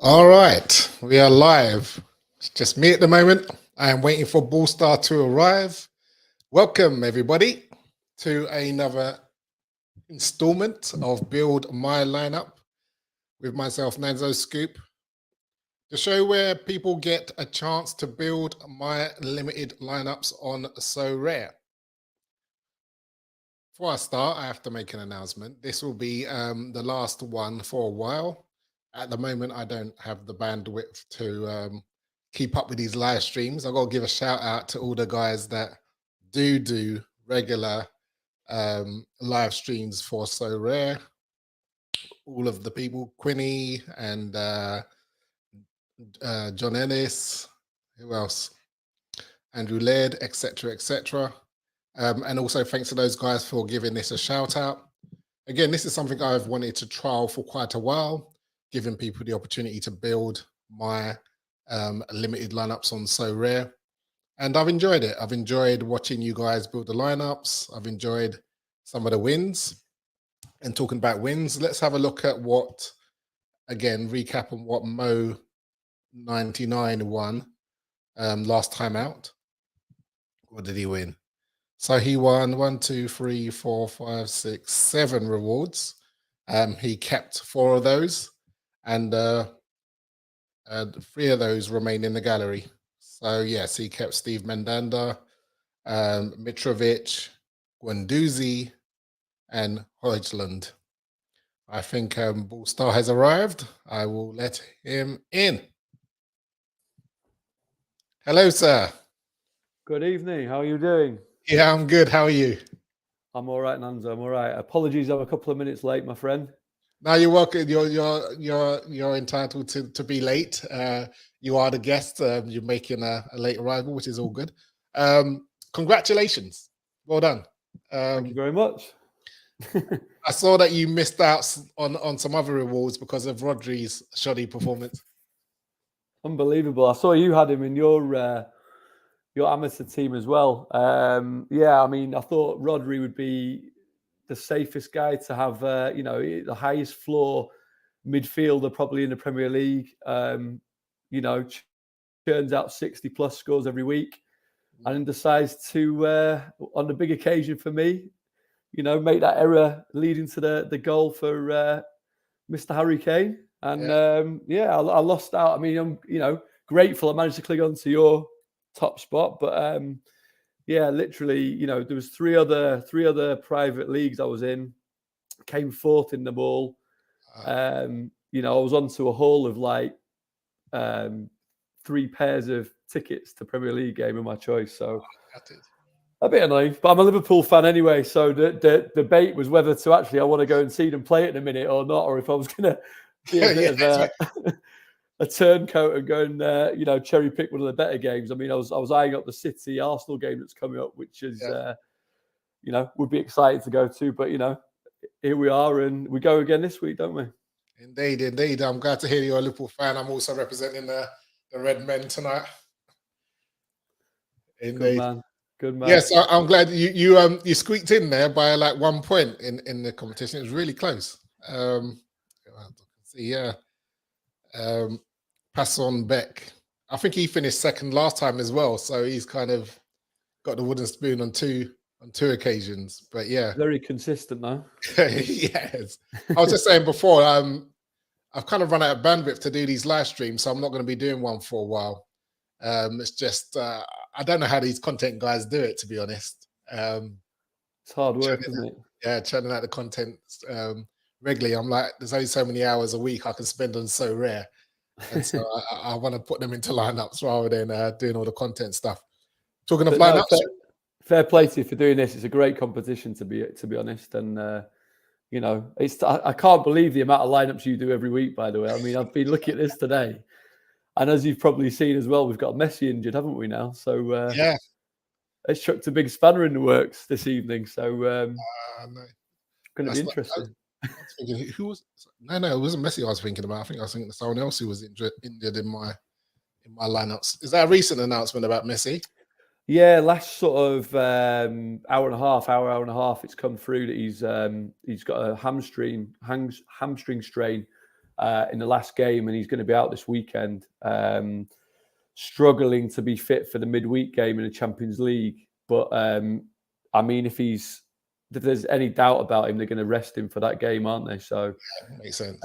All right, we are live. It's just me at the moment. I am waiting for Bullstar to arrive. Welcome, everybody, to another installment of Build My Lineup with myself, Nanzo Scoop, the show where people get a chance to build my limited lineups on Sorare. Before I start, I have to make an announcement. This will be the last one for a while. At the moment, I don't have the bandwidth to keep up with these live streams. I've got to give a shout out to all the guys that do regular live streams for So Rare. All of the people, Quinny and John Ellis, who else? Andrew Laird, etc., etc. And also thanks to those guys for giving this a shout out. Again, this is something I've wanted to trial for quite a while, giving people the opportunity to build my limited lineups on So Rare. And I've enjoyed it. I've enjoyed watching you guys build the lineups. I've enjoyed some of the wins. And talking about wins, let's have a look at what, again, recap on what Mo 99 won last time out. What did he win? So he won 1, 2, 3, 4, 5, 6, 7 rewards. He kept 4 of those, and 3 of those remain in the gallery. So yes, he kept Steve Mandanda, Mitrovic, Guendouzi, and Højlund. I think Bullstar has arrived. I will let him in. Hello, sir. Good evening. How are you doing? Yeah, I'm good. How are you? I'm all right, Nanzo. I'm all right. Apologies, I'm a couple of minutes late, my friend. No, you're welcome. You're entitled to be late. You are the guest. You're making a late arrival, which is all good. Congratulations. Well done. Thank you very much. I saw that you missed out on some other rewards because of Rodri's shoddy performance. Unbelievable. I saw you had him in your amateur team as well. Yeah, I mean, I thought Rodri would be the safest guy to have, the highest floor midfielder probably in the Premier League. Churns out 60 plus scores every week, and then decides to, on the big occasion for me, make that error leading to the goal for Mr. Harry Kane. And I lost out. I mean, I'm grateful I managed to click onto your top spot, but literally, there was three other private leagues I was in, came fourth in them all. I was onto a haul of like 3 pairs of tickets to Premier League game of my choice. So a bit annoying, but I'm a Liverpool fan anyway. So the debate was whether to actually I want to go and see them play it in a minute or not, or if I was going to be a bit of a turncoat and go and cherry pick one of the better games. I mean, I was eyeing up the City Arsenal game that's coming up, which is would be exciting to go to. But here we are, and we go again this week, don't we? Indeed. I'm glad to hear you're a Liverpool fan. I'm also representing the Red Men tonight. Indeed. Good man. Yes, I'm glad you squeaked in there by like 1 point in the competition. It was really close. Passon Beck. I think he finished second last time as well, so he's kind of got the wooden spoon on two occasions. But yeah, very consistent though. Yes, I was just saying before. I've kind of run out of bandwidth to do these live streams, so I'm not going to be doing one for a while. It's just I don't know how these content guys do it, to be honest. It's hard work, isn't it? Yeah, churning out the content regularly. I'm like, there's only so many hours a week I can spend on So Rare, and so I want to put them into lineups rather than doing all the content stuff. Talking of lineups, fair play to you for doing this. It's a great competition, to be honest, and I can't believe the amount of lineups you do every week. By the way, I mean I've been looking at this today. And as you've probably seen as well, we've got Messi injured, haven't we now? So it's chucked a big spanner in the works this evening. So going to be interesting. I was thinking, who was? No, it wasn't Messi. I was thinking about. I think someone else who was injured in my lineups. Is that a recent announcement about Messi? Yeah, last sort of hour and a half, it's come through that he's got a hamstring strain in the last game, and he's going to be out this weekend, struggling to be fit for the midweek game in the Champions League. But I mean, if there's any doubt about him, they're going to rest him for that game, aren't they? So makes sense.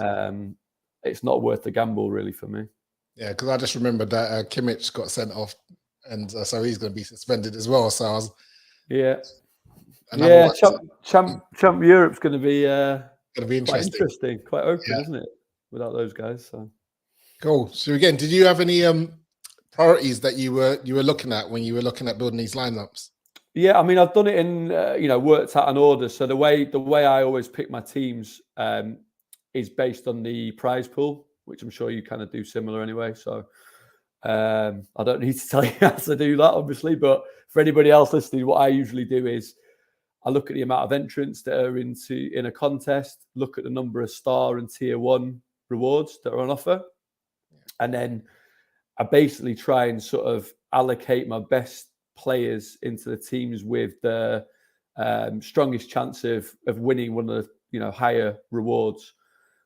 It's not worth the gamble, really, for me. Yeah, because I just remember that Kimmich got sent off, and so he's going to be suspended as well. So I was, Champ Europe's going to be interesting. Quite interesting, quite open, isn't it? Without those guys, so cool. So again, did you have any priorities that you were looking at when you were looking at building these lineups? Yeah, I mean, I've done it in worked out an order. So the way I always pick my teams is based on the prize pool, which I'm sure you kind of do similar anyway. So I don't need to tell you how to do that, obviously. But for anybody else listening, what I usually do is I look at the amount of entrants that are in a contest, look at the number of star and tier 1 rewards that are on offer, and then I basically try and sort of allocate my best players into the teams with the strongest chance of winning one of the higher rewards.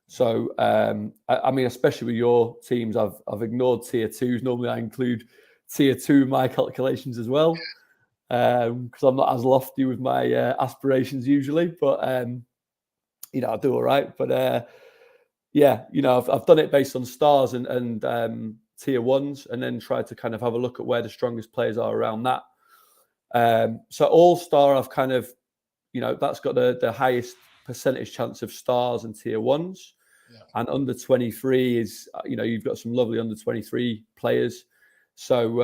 So I mean, especially with your teams, I've ignored tier 2s. Normally I include tier 2 in my calculations as well, because I'm not as lofty with my aspirations usually, but I do all right. But I've done it based on stars and tier 1s, and then tried to kind of have a look at where the strongest players are around that. So all star, I've kind of, that's got the highest percentage chance of stars and tier 1s. And under 23 is, you've got some lovely under 23 players. So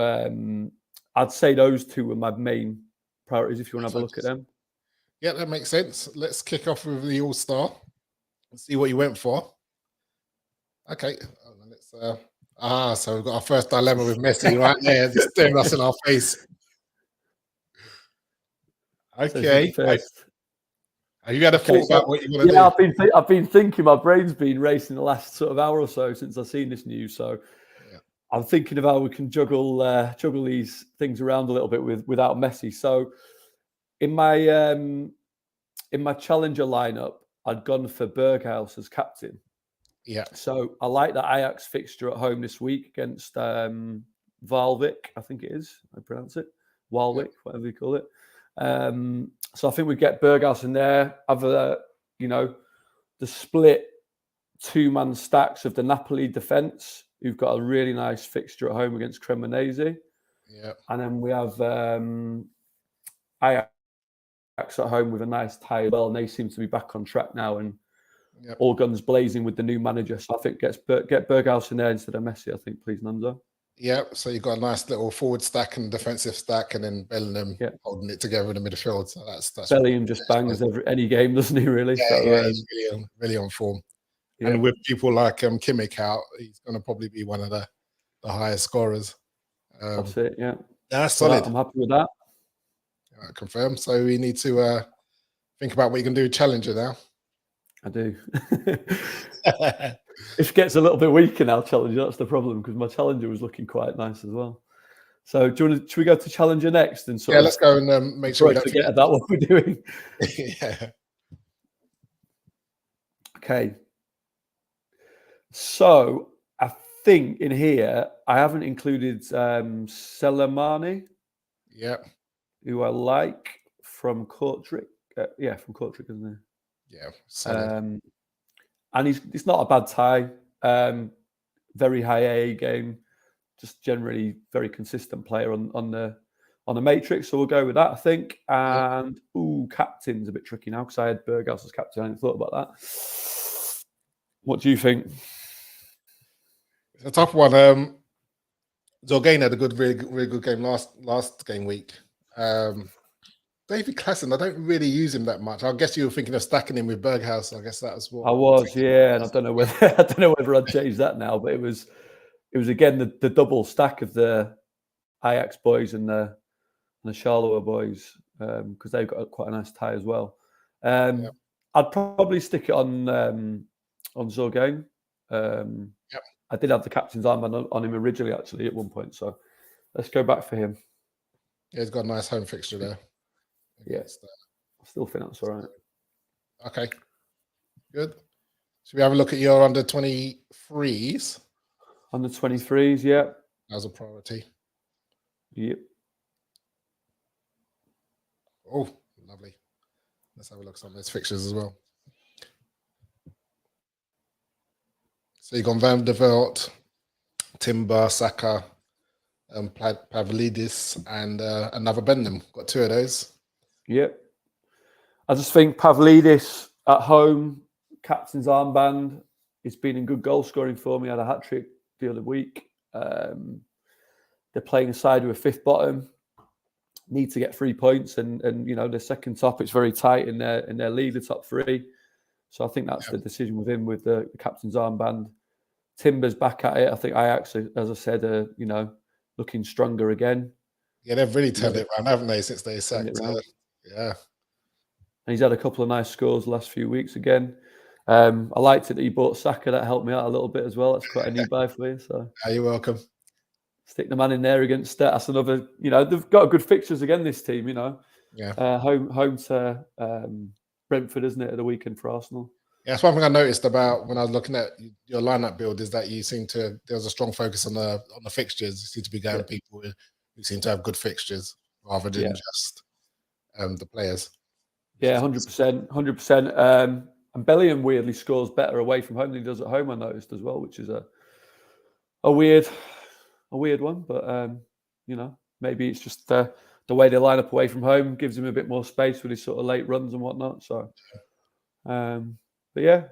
I'd say those two were my main priorities, if you want to have a look at them. Yeah, that makes sense. Let's kick off with the All-Star and see what you went for. Okay, let's so we've got our first dilemma with Messi right there, just staring us in our face. Okay. Have you had a thought about what you want to do? Yeah, I've been thinking. My brain's been racing the last sort of hour or so since I've seen this news. So I'm thinking of how we can juggle these things around a little bit without Messi. So in my challenger lineup, I'd gone for Berghuis as captain. Yeah. So I like the Ajax fixture at home this week against Walwijk, I think it is. I pronounce it Walwijk, whatever you call it. So I think we get Berghuis in there. Have the split 2-man stacks of the Napoli defence, who've got a really nice fixture at home against Cremonese. Yeah. And then we have Ajax at home with a nice tie as well, and they seem to be back on track now and all guns blazing with the new manager. So I think get Berghuis in there instead of Messi, I think, please, Nunzo. Yeah, so you've got a nice little forward stack and defensive stack, and then Bellingham holding it together in the midfield. So that's Bellingham just bangs any game, doesn't he? Really? Yeah, he's really on form. Yeah. And with people like Kimmich out, he's going to probably be one of the highest scorers. That's it. Yeah, that's solid. I'm happy with that. Confirmed. So we need to think about what you can do with Challenger now. I do. It gets a little bit weaker now, Challenger. That's the problem, because my Challenger was looking quite nice as well. So should we go to Challenger next? And let's go and make sure we don't forget about what we're doing. Yeah. Okay. So I think in here I haven't included Selemani. Yeah. Who I like from Kortrijk. From Kortrijk, isn't he? Yeah. And he's not a bad tie. Very high AA game. Just generally very consistent player on the matrix. So we'll go with that, I think. And captain's a bit tricky now because I had Berghuis as captain. I hadn't thought about that. What do you think? It's a tough one. Zorgain had a really good game last game week. David Klassen, I don't really use him that much. I guess you were thinking of stacking him with Berghuis. I guess that was what I was, and I don't know whether I'd change that now, but it was again the double stack of the Ajax boys and the Charleroi boys, because they've got quite a nice tie as well. I'd probably stick it on Zorgain. I did have the captain's armband on him originally, actually, at one point. So let's go back for him. Yeah, he's got a nice home fixture there. Yeah, I still think that's all right. Okay, good. Should we have a look at your under 23s? Under 23s, yeah. As a priority. Yep. Oh, lovely. Let's have a look at some of those fixtures as well. So you've gone Van der Veld, Timber, Saka, Pavlidis, and another Benham. Got 2 of those. Yep. I just think Pavlidis at home, captain's armband, he's been in good goal scoring for me. Had a hat trick the other week. They're playing a side with a 5th bottom. Need to get 3 points, and the second top. It's very tight in their league, the top 3. So I think that's the decision with him with the captain's armband. Timber's back at it. I think Ajax, as I said, looking stronger again. Yeah, they've really turned it around, haven't they, since they sacked? Yeah. And he's had a couple of nice scores the last few weeks again. I liked it that he bought Saka. That helped me out a little bit as well. That's quite a new buy for you. So you're welcome. Stick the man in there against that's another. They've got good fixtures again. This team, Yeah. Home to Brentford, isn't it, at the weekend for Arsenal? Yeah, that's one thing I noticed about when I was looking at your lineup build is that there was a strong focus on the fixtures. You seem to be going people who seem to have good fixtures rather than just the players. Yeah, 100%, 100%. And Bellingham weirdly scores better away from home than he does at home. I noticed as well, which is a weird one. But maybe it's just the way they line up away from home gives him a bit more space with his sort of late runs and whatnot. So, but yeah,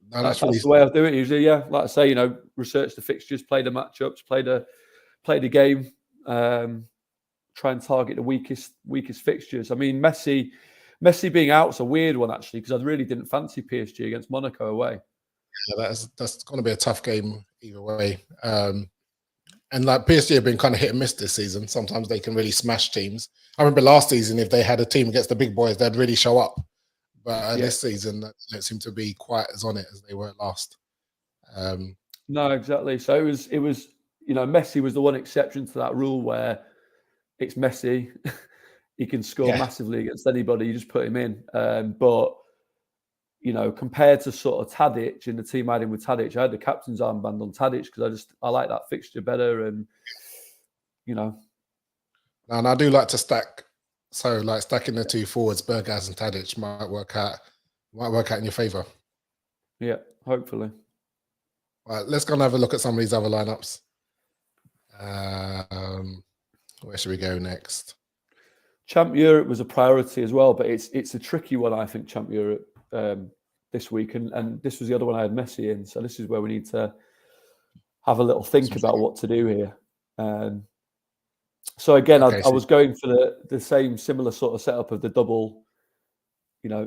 that's the way I do it usually. Yeah, like I say, research the fixtures, play the matchups, play the game, try and target the weakest fixtures. I mean, Messi being out is a weird one actually, because I really didn't fancy PSG against Monaco away. Yeah, that's going to be a tough game either way. And like PSG have been kind of hit and miss this season. Sometimes they can really smash teams. I remember last season, if they had a team against the big boys, they'd really show up. But this season, they don't seem to be quite as on it as they were last. No, exactly. So it was Messi was the one exception to that rule where it's Messi. He can score massively against anybody. You just put him in. But compared to sort of Tadic and the team I had in with Tadic, I had the captain's armband on Tadic because I like that fixture better, and And I do like to stack. So like stacking the 2 forwards, Bergaz and Tadic might work out in your favour. Yeah, hopefully. Right, let's go and have a look at some of these other lineups. Where should we go next? Champ Europe was a priority as well, but it's a tricky one, I think, Champ Europe this week. And this was the other one I had Messi in. So this is where we need to have a little think about what to do here. So again, I was going for the same similar sort of setup of the double,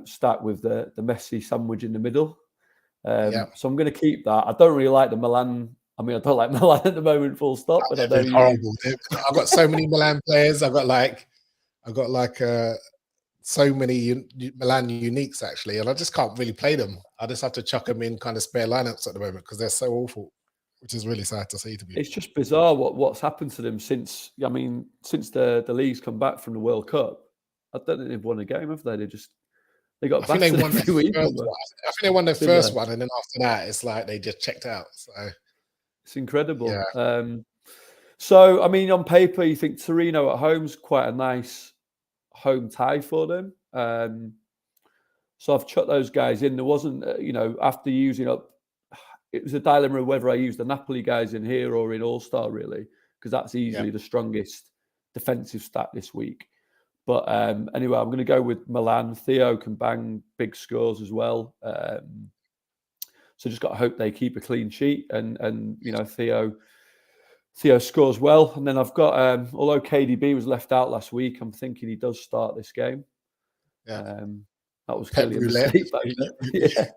stack with the Messi sandwich in the middle. So I'm going to keep that. I don't really like the Milan. I mean, I don't like Milan at the moment, full stop. But they're horrible. I've got so many Milan players. I've got so many Milan uniques actually, and I just can't really play them. I just have to chuck them in kind of spare lineups at the moment because they're so awful, which is really sad to see. It's just bizarre what's happened to them since the league's come back from the World Cup. I don't think they've won a game, have they? They got battered every week. I think they won their first one, and then after that, it's like they just checked out. So it's incredible. Yeah. So I mean, on paper, you think Torino at home's quite a nice home tie for them. So I've chucked those guys in. There wasn't, after using up, it was a dilemma of whether I used the Napoli guys in here or in All-Star, really, because that's easily the strongest defensive stat this week. But anyway, I'm going to go with Milan. Theo can bang big scores as well. So just got to hope they keep a clean sheet and Theo scores well. And then I've got, although KDB was left out last week, I'm thinking he does start this game. Yeah. That was clearly a mistake back there.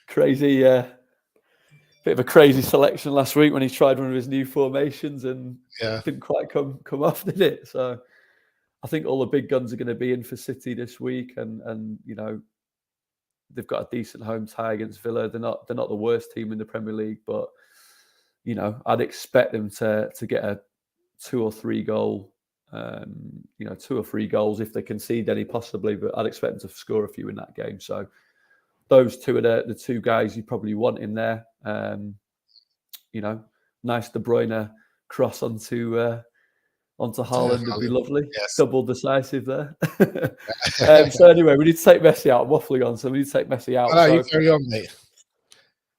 Crazy, bit of a crazy selection last week when he tried one of his new formations and didn't quite come off, did it? So I think all the big guns are going to be in for City this week, and they've got a decent home tie against Villa. They're not the worst team in the Premier League, but I'd expect them to get a 2 or 3 goal, 2 or 3 goals if they concede any, possibly. But I'd expect them to score a few in that game. So those two are the two guys you probably want in there. Nice De Bruyne cross onto Haaland would be lovely. Yes. Double decisive there. So anyway, we need to take Messi out. I'm waffling on, so we need to take Messi out. You carry on, mate.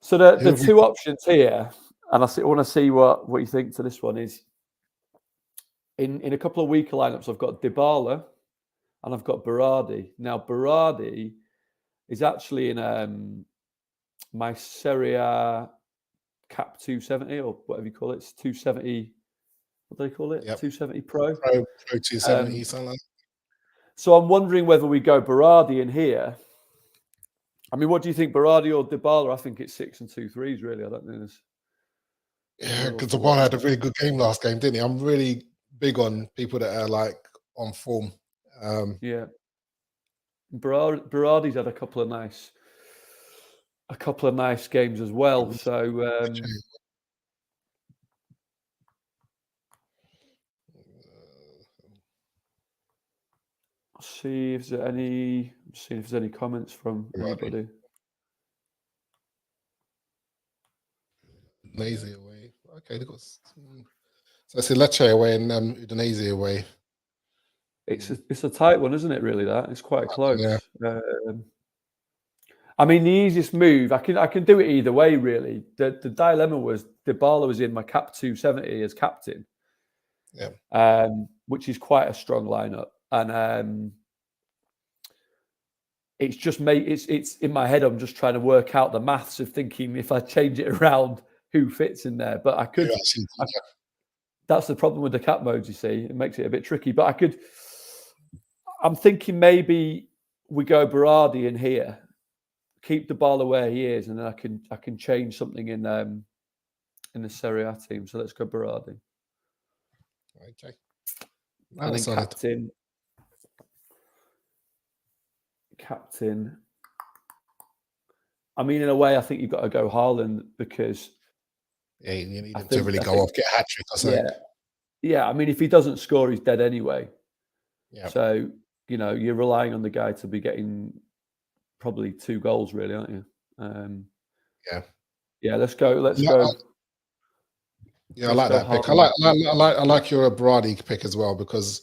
So the two options here, and I want to see what you think to this one is. In a couple of weaker lineups, I've got Dybala and I've got Berardi. Now Berardi is actually in my Serie A Cap 270 or whatever you call it. It's 270. What do they call it? Yep. 270 Pro. Pro 270, something like that. So I'm wondering whether we go Berardi in here. I mean, what do you think, Berardi or Dybala? I think it's 6 and 2 3s, really. I don't think there's... Yeah, because Dybala had a really good game last game, didn't he? I'm really big on people that are like on form. Yeah. Berardi's had a couple of nice games as well. So see if there's any comments from anybody. Udinese away. Okay, they've got so it's Lecce away and Udinese away. It's a tight one, isn't it? Really, that it's quite close. Yeah. I mean, the easiest move, I can do it either way, really. The dilemma was Dybala was in my Cap 270 as captain, which is quite a strong lineup, and it's just it's in my head. I'm just trying to work out the maths of thinking if I change it around, who fits in there. But I could. That's the problem with the cap modes. You see, it makes it a bit tricky. But I'm thinking maybe we go Berardi in here. Keep Dybala where he is, and then I can change something in the Serie A team. So let's go Berardi. Okay. And then captain. I mean, in a way, I think you've got to go Haaland because you need him to really go off, get a hat trick or something. Yeah. I mean, if he doesn't score, he's dead anyway. Yeah. So you're relying on the guy to be getting probably 2 goals, really, aren't you? Yeah. Let's go. Yeah, I like that pick. I like your Berardi pick as well because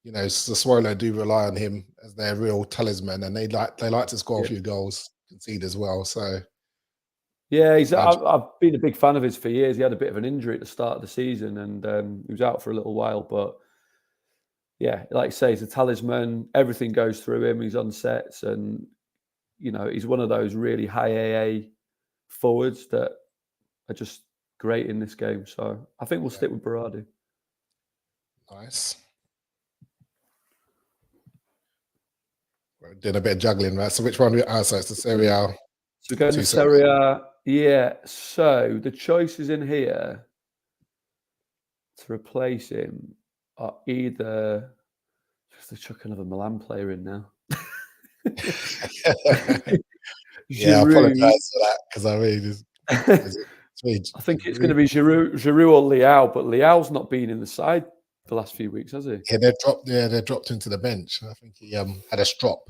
Sassuolo do rely on him as their real talisman, and they like to score a few goals, concede as well. So yeah, I've been a big fan of his for years. He had a bit of an injury at the start of the season, and he was out for a little while. But yeah, like you say, he's a talisman. Everything goes through him. He's on sets, and he's one of those really high AA forwards that are just great in this game. So I think we'll stick with Berardi. Nice. We're doing a bit of juggling, right? So which one? So it's the Serie A. So we're going to Serie A. Yeah. So the choices in here to replace him are either just to chuck another Milan player in now. Yeah, I apologize for that because I mean, I think it's going to be Giroud or Leao, but Leao's not been in the side the last few weeks, has he? Yeah, they're dropped into the bench. I think he had a strop.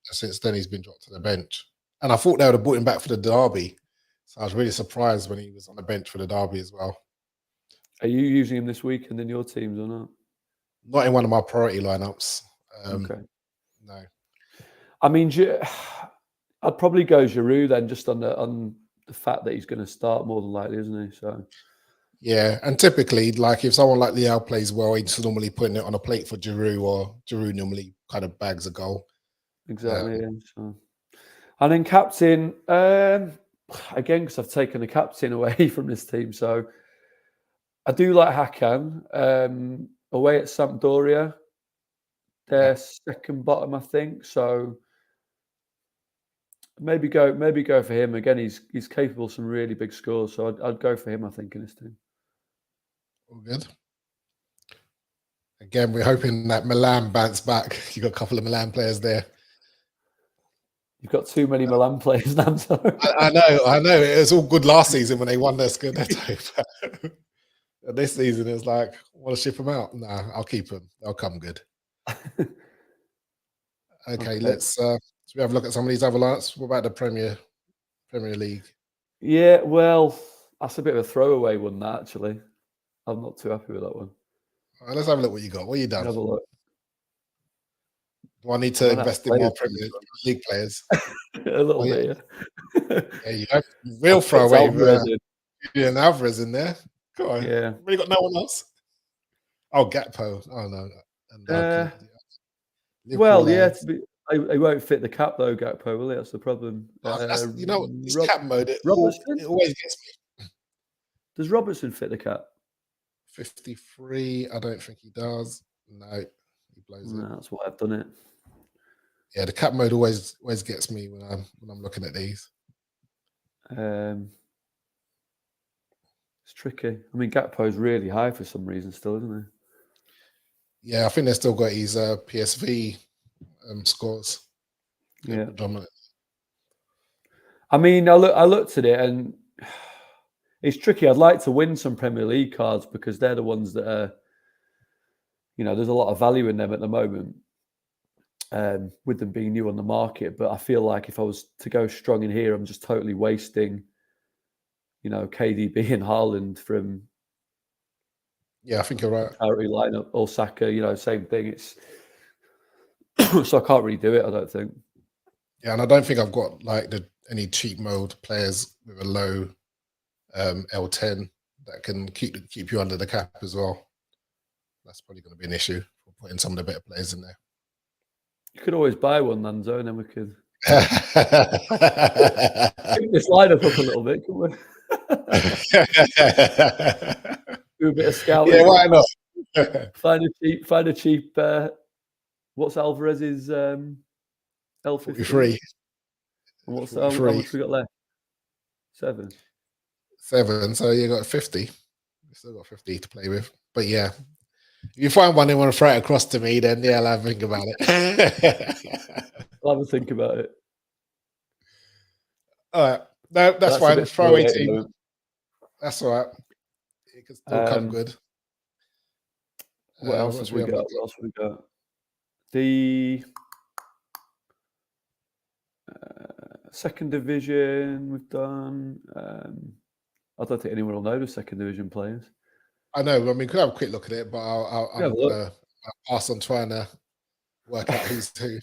Since then, he's been dropped to the bench, and I thought they would have brought him back for the derby. So I was really surprised when he was on the bench for the derby as well. Are you using him this weekend in your teams or not? Not in one of my priority lineups. Okay. No. I mean, I'd probably go Giroud then, just on the fact that he's going to start more than likely, isn't he? So. Yeah, and typically, like if someone like Leao plays well, he's normally putting it on a plate for Giroud, or Giroud normally kind of bags a goal. Exactly. So. And then captain, again, because I've taken the captain away from this team, so I do like Hakan away at Sampdoria. They're second bottom, I think. So maybe go for him again. He's capable of some really big scores, so I'd go for him, I think, in this team. All good. Again, we're hoping that Milan bounce back. You got a couple of Milan players there. You've got too many Milan players, Nanto. I know. It was all good last season when they won their Scudetto. This season, it's like, want to ship them out? Nah, I'll keep them. They'll come good. Okay. Let's. Should we have a look at some of these other lineups? What about the Premier League? Yeah, well, that's a bit of a throwaway one, that, actually. I'm not too happy with that one. All right, let's have a look what you got. What you done? Have a look. Do I need to Run out of invest in more players. Premier League players? A little Oh, yeah. bit, yeah. There you go. Real Puts throwaway. Alvarez in. Julian Alvarez in there. Come on. Yeah. Really got no one else. Oh, Gakpo. Oh no. And Well, yeah, he won't fit the cap though, Gakpo, will he? That's the problem. You know, this cap mode, it always gets me. Does Robertson fit the cap? 53. I don't think he does. No, he blows it. No, that's why I've done it. Yeah, the cap mode always gets me when I'm looking at these. It's tricky. I mean, Gakpo's really high for some reason still, isn't he? Yeah, I think they've still got his PSV scores. Yeah. Predominant. I mean, I looked at it and it's tricky. I'd like to win some Premier League cards because they're the ones that are, there's a lot of value in them at the moment, with them being new on the market. But I feel like if I was to go strong in here, I'm just totally wasting, KDB and Haaland from. Yeah, I think you're right. Charity lineup or Saka, same thing. It's so I can't really do it. I don't think. Yeah, and I don't think I've got like any cheap mode players with a low L10 that can keep you under the cap as well. That's probably going to be an issue for putting some of the better players in there. You could always buy one, Nanzo, and then we could pick this lineup up a little bit, couldn't we? Do a bit of scouting. Yeah, why not? Find a cheap. What's Alvarez's L50? 3. And what's how much we got left? 7. So you got 50. You still got 50 to play with. But yeah, if you find one and want to throw it across to me, then yeah, I'll have a think about it. I'll have a think about it. All right. No, that's fine. Throwaway team. That's all right. It can still come good. What else have we got? The second division we've done. I don't think anyone will know the second division players. I know. I mean, we could have a quick look at it, but I'll pass on trying to work out who's who.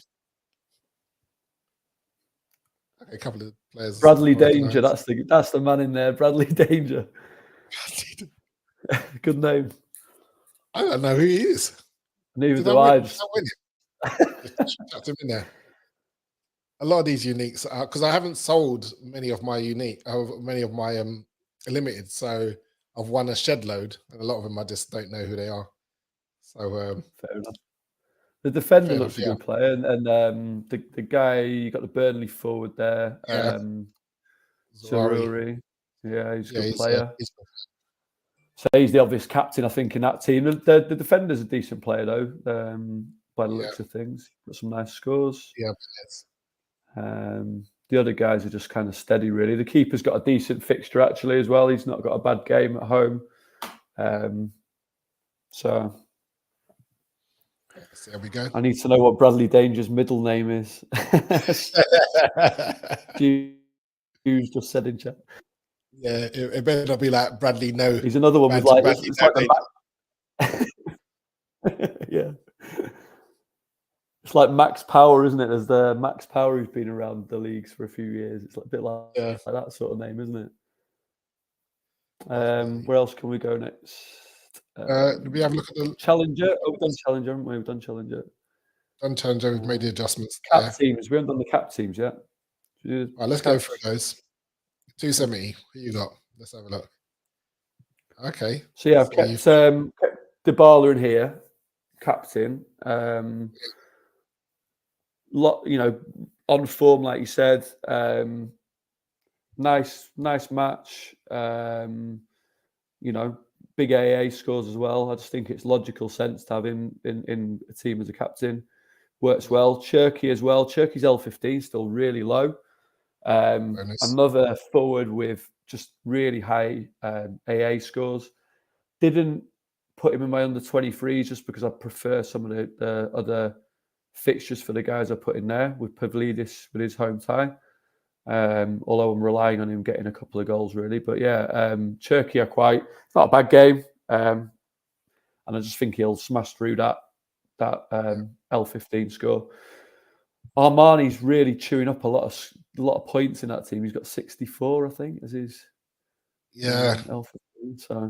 Okay, a couple of players. Bradley Danger. That's the man in there. Bradley Danger. Good name. I don't know who he is. Neither do I. Just chucked him in there. A lot of these uniques, because I haven't sold many of my limited, so I've won a shed load, and a lot of them I just don't know who they are. So fair enough. The defender looks a good player, and the guy, you got the Burnley forward there, Sorare. Yeah, he's a good player. So he's the obvious captain, I think, in that team. The defender's a decent player, though, by the looks of things. Got some nice scores. Yeah. The other guys are just kind of steady, really. The keeper's got a decent fixture, actually, as well. He's not got a bad game at home. So there we go. I need to know what Bradley Danger's middle name is. Hughes just said in chat. Yeah, it better not be like Bradley. No, he's another one with like it's like yeah. It's like Max Power, isn't it? There's the Max Power who's been around the leagues for a few years. It's like a bit like that sort of name, isn't it? Where else can we go next? Do we have a look at the Challenger? Oh, we've done Challenger, haven't we? We've done Challenger. We've made the adjustments. Cap teams. We haven't done the cap teams yet. All right, let's go through those. 270. Who you got? Let's have a look. Okay. So yeah, I've kept Dybala in here, captain. On form, like you said. Nice match. Big AA scores as well. I just think it's logical sense to have him in a team as a captain. Works well. Cherky as well. Cherky's L15 still really low. Another forward with just really high AA scores. Didn't put him in my under 23s just because I prefer some of the other fixtures for the guys I put in there with Pavlidis with his home tie. Although I'm relying on him getting a couple of goals, really. But yeah, Turkey are it's not a bad game. And I just think he'll smash through that L15 score. Armani's really chewing up a lot of points in that team. He's got 64, I think, as his L15. So I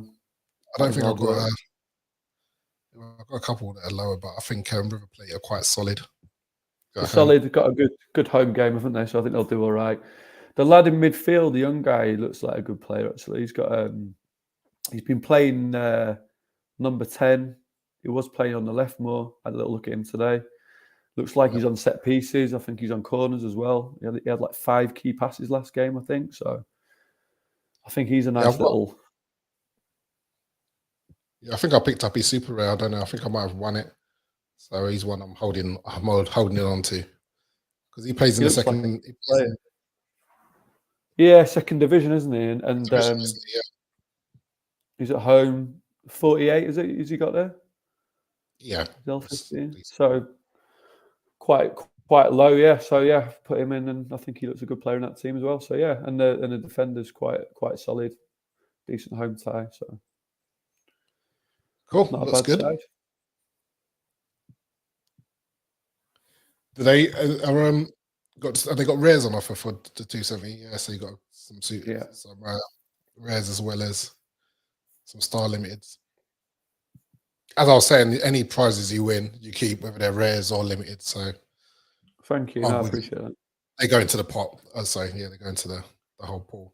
don't think I've got a couple that are lower, but I think River Plate are quite solid. Solid. They've got a good home game, haven't they? So I think they'll do all right. The lad in midfield, the young guy, he looks like a good player. Actually, he's got he's been playing number 10. He was playing on the left more. I had a little look at him today. Looks like he's on set pieces. I think he's on corners as well. He had like 5 key passes last game, I think. So I think he's a nice little. Yeah, I think I picked up his super rare. I don't know. I think I might have won it. So he's one I'm holding it on to because he plays in the second. Yeah, second division, isn't he? And he's at home. 48, is it? Has he got there? Yeah. So quite low, yeah. So yeah, put him in, and I think he looks a good player in that team as well. So yeah, and the defender's quite solid, decent home tie. So cool, not looks a bad good. side. Do they have they got rares on offer for the 270? Yeah, so you got some some rares as well as some star limiteds. As I was saying, any prizes you win, you keep, whether they're rares or limited. So thank you. I appreciate that. They go into the pot. They go into the whole pool.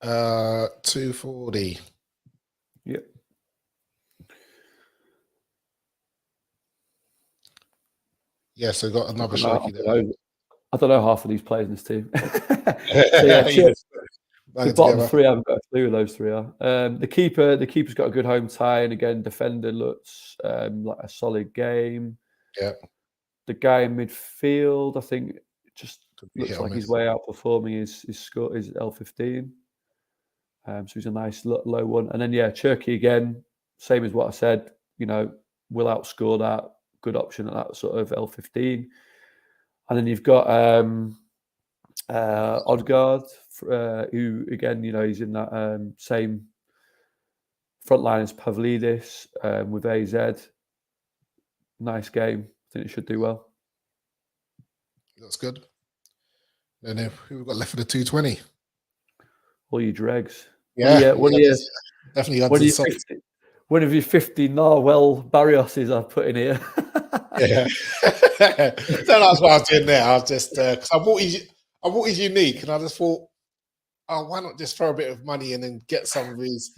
240. Yep. Yeah, so got another shaky there. I don't know half of these players in this team. So yeah, the bottom 3, I haven't got a clue who those 3 are. The keeper's got a good home tie, and again, defender looks like a solid game. Yeah. The guy in midfield, I think, just looks like he's way outperforming his score, his L15. So he's a nice low one. And then yeah, Turkey again, same as what I said. Will outscore that. Good option at that sort of L15. And then you've got Odgaard, who again, he's in that same front line as Pavlidis with AZ. Nice game. I think it should do well. That's good. Then who we've got left for the 220? All you dregs. Yeah, definitely. One of your 50 Narwhal Barrioses I've put in here. Yeah. That's what I was doing there. I was just because I bought his unique, and I just thought, oh, why not just throw a bit of money in and get some of his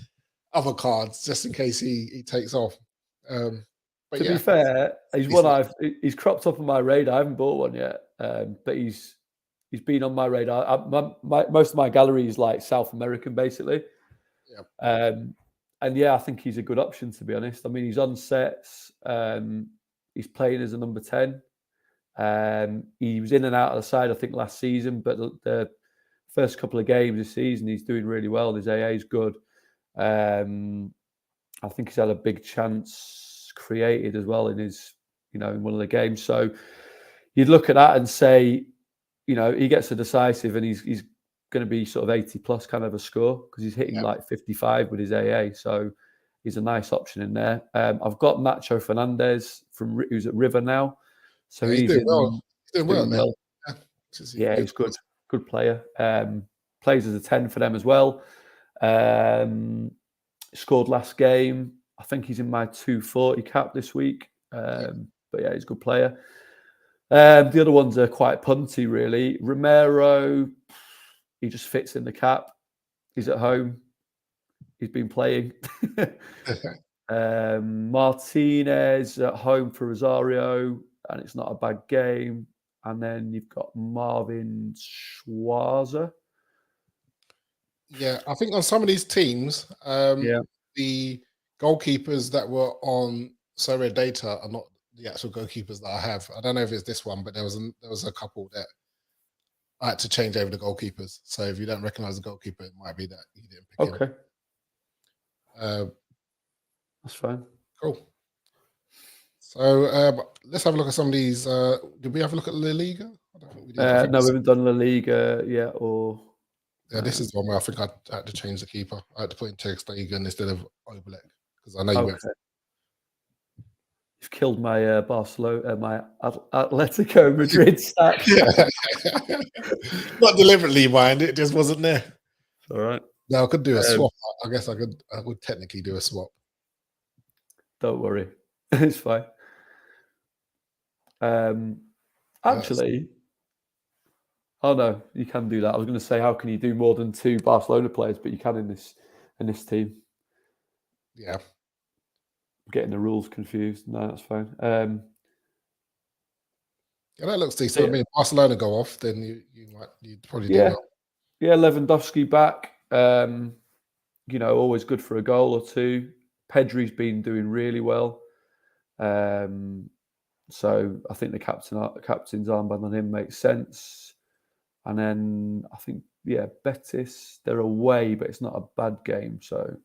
other cards just in case he takes off. To be fair, he's cropped up on my radar. I haven't bought one yet, but he's been on my radar. Most of my gallery is like South American, basically. Yeah. And yeah, I think he's a good option, to be honest. I mean, he's on sets. He's playing as a number 10. He was in and out of the side, I think, last season, but the first couple of games this season, he's doing really well. His AA is good. I think he's had a big chance created as well in his, in one of the games. So you'd look at that and say, he gets a decisive, and he's going to be sort of 80 plus kind of a score, because he's hitting like 55 with his AA. So he's a nice option in there. I've got Nacho Fernandez who's at River now. So he's doing well. He's doing well. Yeah, he's good. Good player. Plays as a 10 for them as well. Scored last game. I think he's in my 240 cap this week. But yeah, he's a good player. The other ones are quite punty, really. Romero, he just fits in the cap. He's at home. He's been playing. Martinez at home for Rosario, and it's not a bad game. And then you've got Marvin Schwarzer. Yeah, I think on some of these teams, the goalkeepers that were on Sorare data are not the actual goalkeepers that I have. I don't know if it's this one, but there was a couple that I had to change over the goalkeepers. So if you don't recognize the goalkeeper, it might be that you didn't pick him. Okay. That's fine. Cool. So let's have a look at some of these. Did we have a look at La Liga? I don't think we did. I think No, we haven't done La Liga yet. Or this is one where I think I had to change the keeper. I had to put in Ter Stegen instead of Oblak because I know you went. okay. You've killed my Barcelona, my Atletico Madrid stack. Not deliberately, mind. It just wasn't there. All right. No, I could do a swap. I guess I would technically do a swap. Don't worry, it's fine. Actually, oh no, you can do that. I was going to say, how can you do more than 2 Barcelona players? But you can in this team. Yeah, Getting the rules confused. No, that's fine. yeah, that looks decent. I mean, Barcelona go off, then you'd probably do well. Yeah, Lewandowski back. Always good for a goal or 2. Pedri's been doing really well. So I think the captain's armband on him makes sense. And then I think, Betis, they're away, but it's not a bad game. So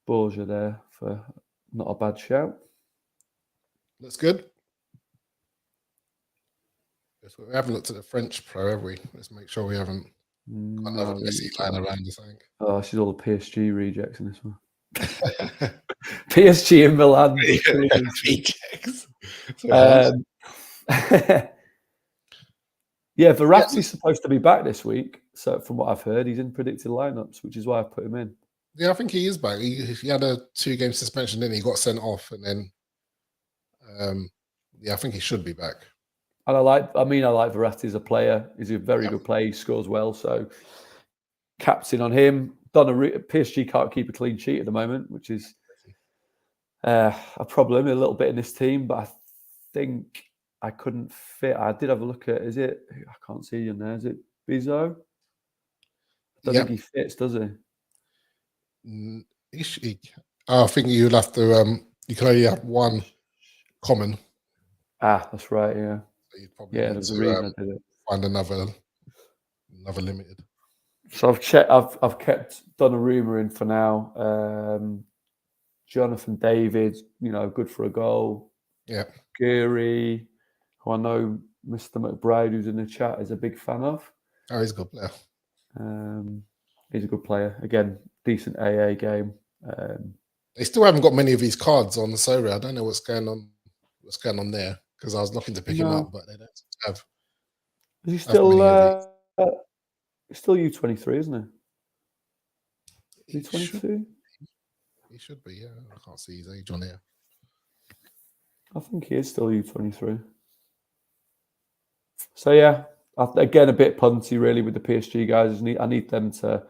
Borja there for not a bad shout. Looks good. We haven't looked at the French pro, have we? Let's make sure we haven't got another Messi lying around or something. Oh, she's all the PSG rejects in this one. PSG and Milan. Rejects. Verratti's supposed to be back this week. So from what I've heard, he's in predicted lineups, which is why I've put him in. Yeah, I think he is back. He had a 2-game suspension, then he got sent off, and then I think he should be back. And I like Verratti as a player. He's a very good player. He scores well. So captain on him. PSG can't keep a clean sheet at the moment, which is a problem a little bit in this team. But I think I couldn't fit. I did have a look at. Is it? I can't see in there. Is it Bizzo? I don't think he fits, does he? I think you'd have to. You can only have one common. That's right. Yeah. So you'd probably there's a reason I did it. Find another limited. So I've checked. I've kept Donnarumma in for now. Jonathan David, good for a goal. Yeah. Geary, who I know Mr. McBride, who's in the chat, is a big fan of. Oh, he's a good player. He's a good player. Again, decent AA game. They still haven't got many of his cards on the Sorare. I don't know what's going on. What's going on there? Because I was looking to pick him up, but they don't have. Is he still? He's still U23, isn't he? U22. He should be. Yeah, I can't see his age on here. I think he is still U23. So yeah, again a bit punty really with the PSG guys. I need them to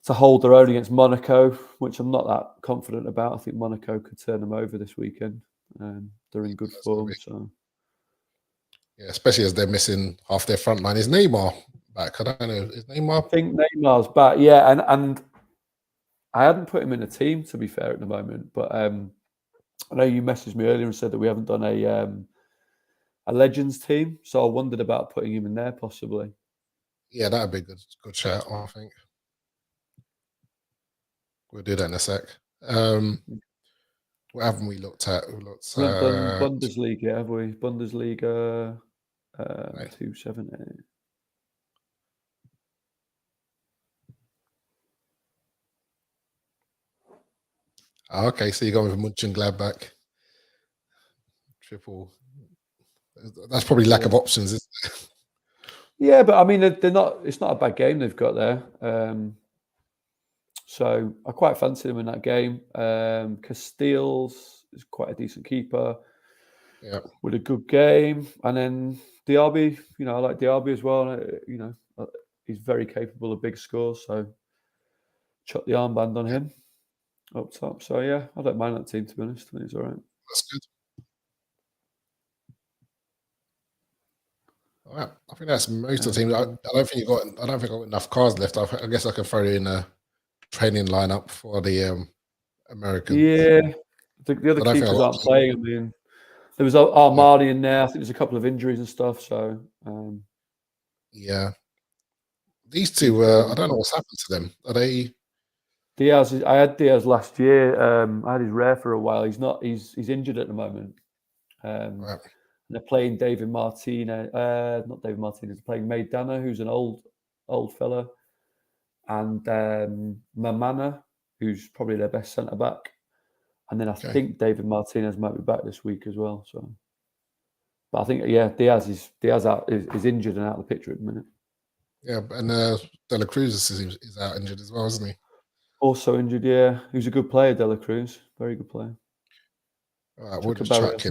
hold their own against Monaco, which I'm not that confident about. I think Monaco could turn them over this weekend. They're in good form. So yeah, especially as they're missing half their front line. Is Neymar back? I don't know. Is Neymar? I think Neymar's back. Yeah, and I hadn't put him in a team, to be fair, at the moment. But I know you messaged me earlier and said that we haven't done a Legends team, so I wondered about putting him in there possibly. Yeah, that'd be a good shout, I think. We'll do that in a sec. What haven't we looked at? We haven't done Bundesliga, have we? Bundesliga 278. Okay, so you're going with Mönchengladbach. Triple. That's probably lack of options, isn't it? Yeah, but I mean, they're not. It's not a bad game they've got there. So I quite fancy them in that game. Casteels is quite a decent keeper. Yeah, with a good game, and then Diaby. I like Diaby as well. He's very capable of big scores. So chuck the armband on him up top. So yeah, I don't mind that team, to be honest. I think it's all right. That's good. All right. I think that's most of the teams. I don't think I've got enough cards left. I guess I can throw in a training lineup for the American. Yeah, the other keepers aren't playing. I mean, there was Armani in there. I think there's a couple of injuries and stuff. So yeah, these two. I don't know what's happened to them. Are they? Diaz, I had Diaz last year. I had his rare for a while. He's injured at the moment. Right. They're playing David Martinez, not David Martinez. They're playing Maidana, who's an old fella, and Mamana, who's probably their best centre back. And then I think David Martinez might be back this week as well. So, but I think Diaz is injured and out of the picture at the minute. Yeah, and De La Cruz is out injured as well, isn't he? Also injured, yeah. Who's a good player, De La Cruz. Very good player. All right, we'll just chuck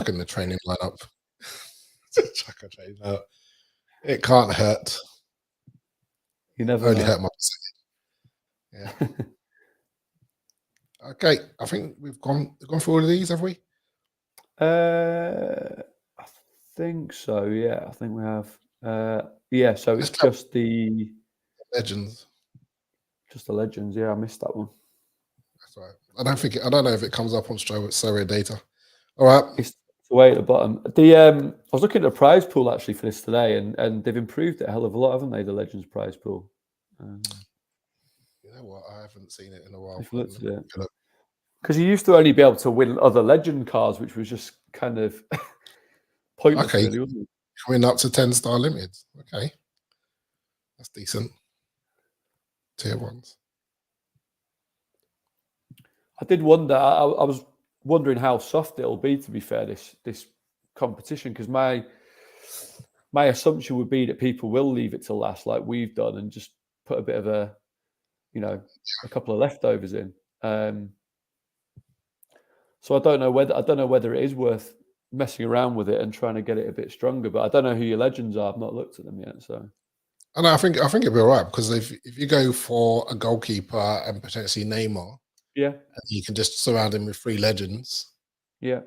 in the training lineup. Chuck a training lineup. It can't hurt. You never only know. hurt my percentage. Yeah. Okay, I think we've gone through all of these, have we? I think so. Yeah, I think we have. Yeah, so it's just the legends. Just the legends. Yeah, I missed that one. That's right. I don't know if it comes up on Sorare data. All right. It's way at the bottom. I was looking at the prize pool actually for this today, and they've improved it a hell of a lot, haven't they? The Legends prize pool. You know what? I haven't seen it in a while. If you looked at it, because you used to only be able to win other legend cards, which was just kind of pointless, really, wasn't it? Coming up to 10-star limits. Okay, that's decent. Tier ones. I did wonder. I was wondering how soft it'll be. To be fair, this competition, because my assumption would be that people will leave it till last, like we've done, and just put a bit of a couple of leftovers in. So I don't know whether it is worth messing around with it and trying to get it a bit stronger. But I don't know who your legends are. I've not looked at them yet. So. And I think it'll be all right, because if you go for a goalkeeper and potentially Neymar, yeah, and you can just surround him with 3 legends. Yeah,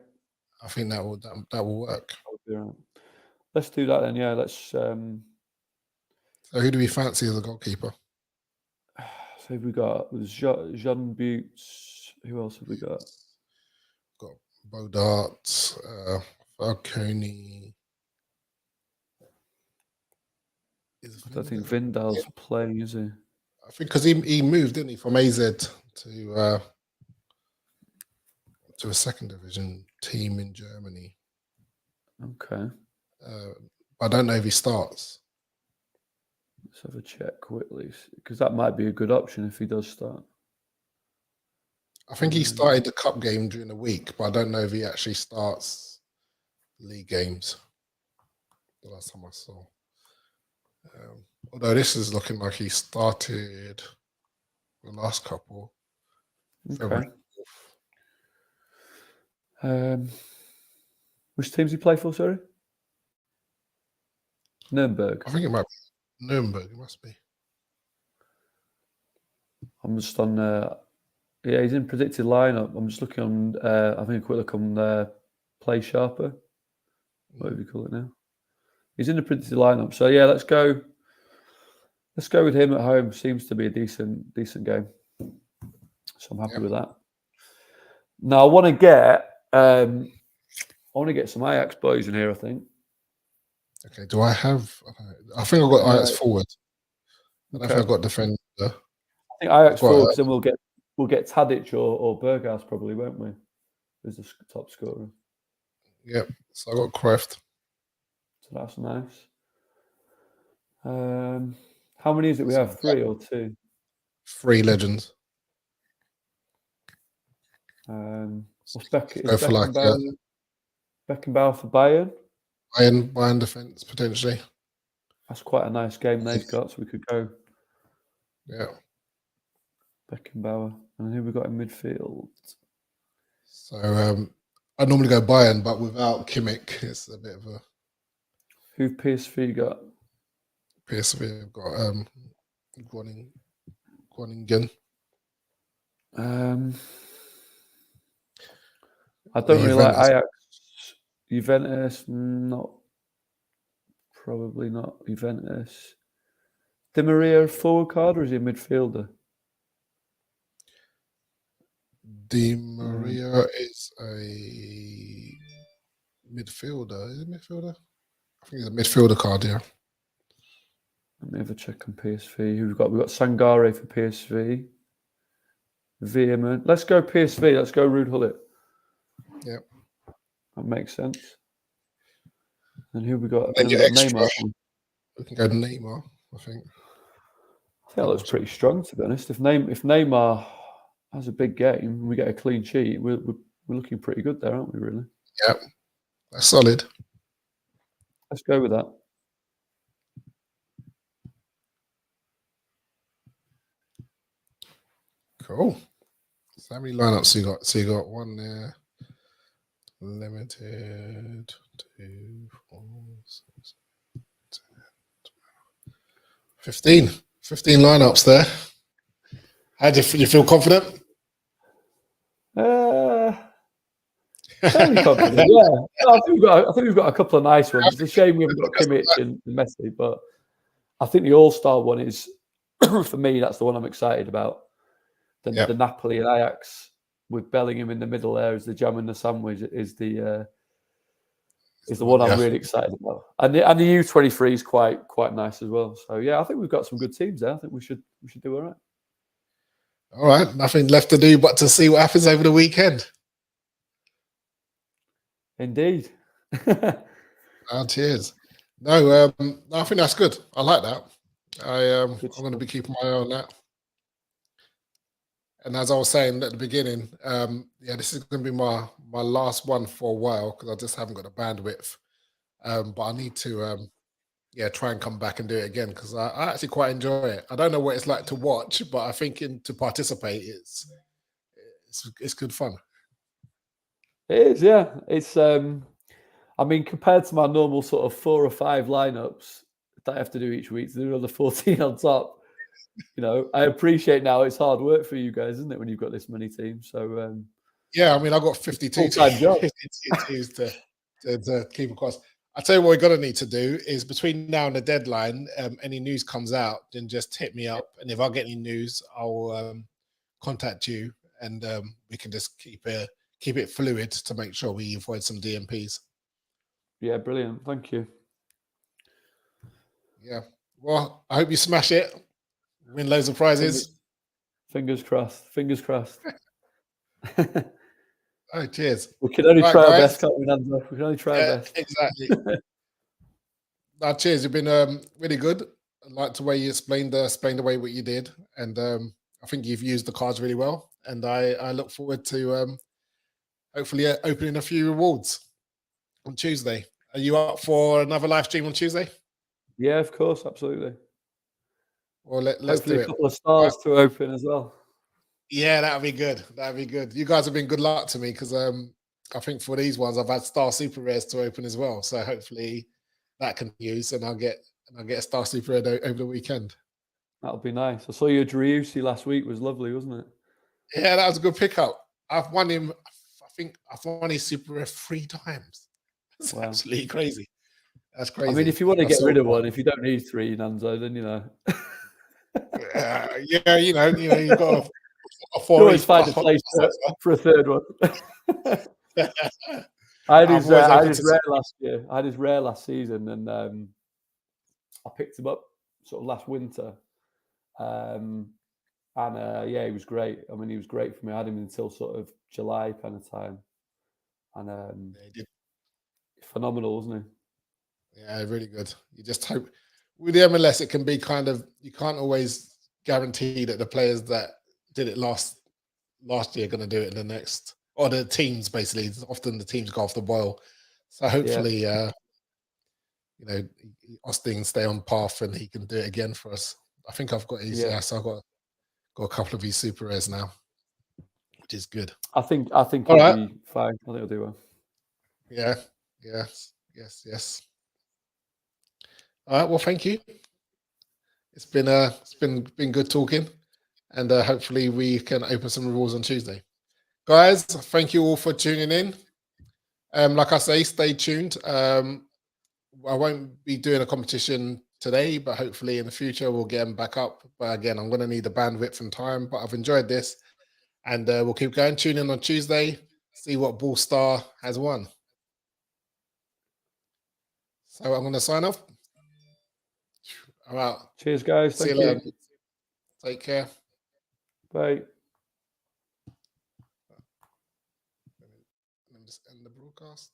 I think that will work. Right. Let's do that then. Yeah, let's. So who do we fancy as a goalkeeper? So we got Jean Boots. Who else have we got? Got Bodart, Falcone. I don't think Vindal's playing, is he? I think because he moved, didn't he, from AZ to a second division team in Germany. Okay. I don't know if he starts. Let's have a check quickly, because that might be a good option if he does start. I think he started the cup game during the week, but I don't know if he actually starts league games. The last time I saw. Although this is looking like he started the last couple. Okay. Which teams he play for, sorry? Nuremberg. I think it might be Nuremberg. It must be. I'm just on. Yeah, he's in predicted lineup. I'm just looking on. I think a quick look on Play Sharper. What do you call it now? He's in the predicted lineup. So yeah, let's go. Let's go with him at home. Seems to be a decent game. So I'm happy with that. Now I want to get some Ajax boys in here, I think. Okay. Do I have? I think I've got Ajax forward. I don't think I've got defender. I think Ajax forward, because then we'll get Tadic or Berghaus probably, won't we? As the top scorer. Yep. So I got Cruyff. So that's nice. How many is it we have? 3 or 2? 3 legends. What's Beckenbauer? Beckenbauer for Bayern? Bayern defense, potentially. That's quite a nice game they've got, so we could go. Yeah. Beckenbauer. And who we got in midfield? So I normally go Bayern, but without Kimmich, it's a bit of a. Who PSV got? PSV have got Groningen. I don't really like Ajax. Juventus, probably not Juventus. Di Maria a forward card, or is he a midfielder? Di Maria is a midfielder. Is it midfielder? I think he's a midfielder card, yeah. Let me have a check on PSV. Who we've got? We've got Sangare for PSV. Vehement. Let's go PSV. Let's go Ruud Gullit. Yep. That makes sense. And who we got? And We've your got extra, Neymar. we can go to Neymar, I think. I think that looks pretty strong, to be honest. If Neymar has a big game and we get a clean sheet, we're looking pretty good there, aren't we, really? Yep. That's solid. Let's go with that. Cool. So how many lineups you got? So you got one there. Limited 2, 4, 6, 10, 12, 15 lineups there. How do you feel confident? Fairly confident, yeah. No, I think we've got a couple of nice ones. It's a shame we haven't got Kimmich and Messi, but I think the All-Star one is, for me, that's the one I'm excited about. The Napoli and Ajax with Bellingham in the middle there as the jam and the sandwich is the one I'm really excited about. And the U23 is quite nice as well. So yeah, I think we've got some good teams there. I think we should do all right. All right, nothing left to do but to see what happens over the weekend. Indeed. Cheers. No, I think that's good. I like that. I'm going to be keeping my eye on that. And as I was saying at the beginning, this is going to be my last one for a while because I just haven't got the bandwidth. But I need to, try and come back and do it again because I actually quite enjoy it. I don't know what it's like to watch, but I think to participate, it's good fun. It is, yeah. It's I mean, compared to my normal sort of 4 or 5 lineups that I have to do each week, to do another 14 on top. I appreciate now it's hard work for you guys, isn't it, when you've got this many teams? So yeah, I mean, I've got 52 teams to keep across. I tell you what we're going to need to do is between now and the deadline, any news comes out, then just hit me up. And if I get any news, I'll contact you and we can just keep it fluid to make sure we avoid some DMPs. Yeah, brilliant. Thank you. Yeah. Well, I hope you smash it. Win loads of prizes. Fingers crossed. Fingers crossed. Oh, cheers. We can only try our best, can't we, Nando? We can only try our best. Exactly. Cheers. You've been really good. I like the way you explained the way what you did. And I think you've used the cards really well. And I look forward to hopefully opening a few rewards on Tuesday. Are you up for another live stream on Tuesday? Yeah, of course. Absolutely. Well, let's do it. A couple of stars to open as well. Yeah, that'd be good. That'd be good. You guys have been good luck to me because I think for these ones I've had Star Super Rares to open as well. So hopefully that can use and I'll get a Star Super Rare over the weekend. That'll be nice. I saw your Driussi last week. It was lovely, wasn't it? Yeah, that was a good pickup. I've won him. I think I've won his Super Rare 3 times. That's absolutely crazy. That's crazy. I mean, if you want to get rid of one, if you don't need 3, Nanzo, then yeah, you've got a 4. You always find a place for a third one. I had his rare last year. I had his rare last season, and I picked him up sort of last winter. He was great. I mean, he was great for me. I had him until sort of July kind of time, and phenomenal, wasn't he? Yeah, really good. You just hope with the MLS, it can be kind of, you can't always guarantee that the players that did it last year are going to do it in the next, or the teams basically. Often the teams go off the boil. So hopefully, Austin stay on path and he can do it again for us. I think I've got his. So I've got a couple of his super rares now, which is good. I think he'll be fine. I think he'll do well. Yeah. Yes. All right. Well, thank you. It's been good talking, and hopefully we can open some rewards on Tuesday. Guys, thank you all for tuning in. Like I say, stay tuned. I won't be doing a competition today, but hopefully in the future we'll get them back up. But again, I'm going to need the bandwidth and time. But I've enjoyed this, and we'll keep going. Tune in on Tuesday. See what Bullstar has won. So I'm going to sign off. All right. Cheers, guys. See Thank you you. later. Take care. Bye. Let me just end the broadcast.